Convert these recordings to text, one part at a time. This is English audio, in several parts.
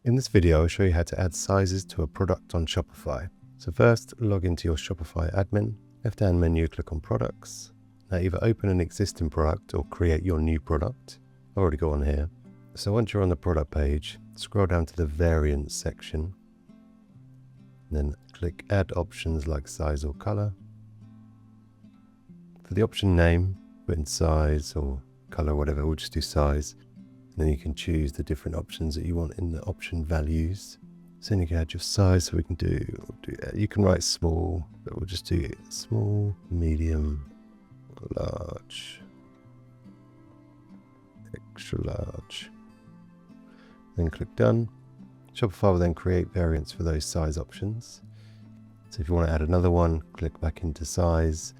In this video, I'll show you how to add sizes to a product on Shopify. So first, log into your Shopify admin, left-hand menu, click on Products. Now either open an existing product or create your new product. I've already got one here. So once you're on the product page, scroll down to the Variants section. Then click Add Options like Size or Color. For the option name, put in size or color, whatever, we'll just do size. Then you can choose the different options that you want in the option values. So then you can add your size, so we can you can write small, but we'll just do small, medium, large, extra large. Then click done. Shopify will then create variants for those size options. So if you want to add another one, click back into size.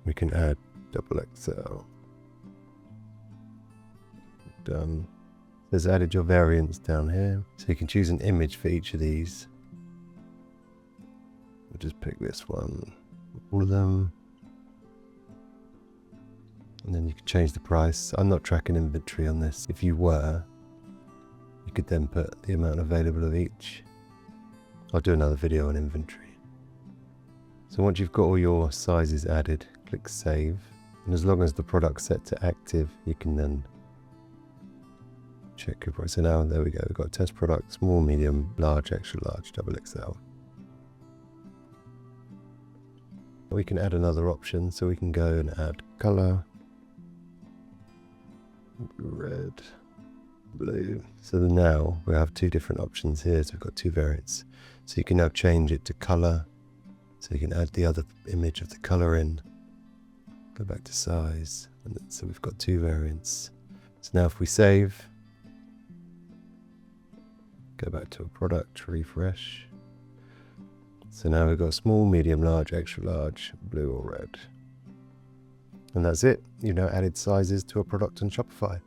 We can add XXL. Done. There's added your variants down here. So you can choose an image for each of these. We'll just pick this one, all of them. And then you can change the price. I'm not tracking inventory on this. If you were, you could then put the amount available of each. I'll do another video on inventory. So once you've got all your sizes added, click save. And as long as the product's set to active, you can then check your price. So now there we go. We've got test product, small, medium, large, extra large, XXL. We can add another option, so we can go and add color, red, blue. So now we have two different options here. So we've got two variants. So you can now change it to color. So you can add the other image of the color in. Go back to size. And so we've got two variants. So now if we save, go back to a product, refresh. So now we've got small, medium, large, extra large, blue or red. And that's it. You've now added sizes to a product on Shopify.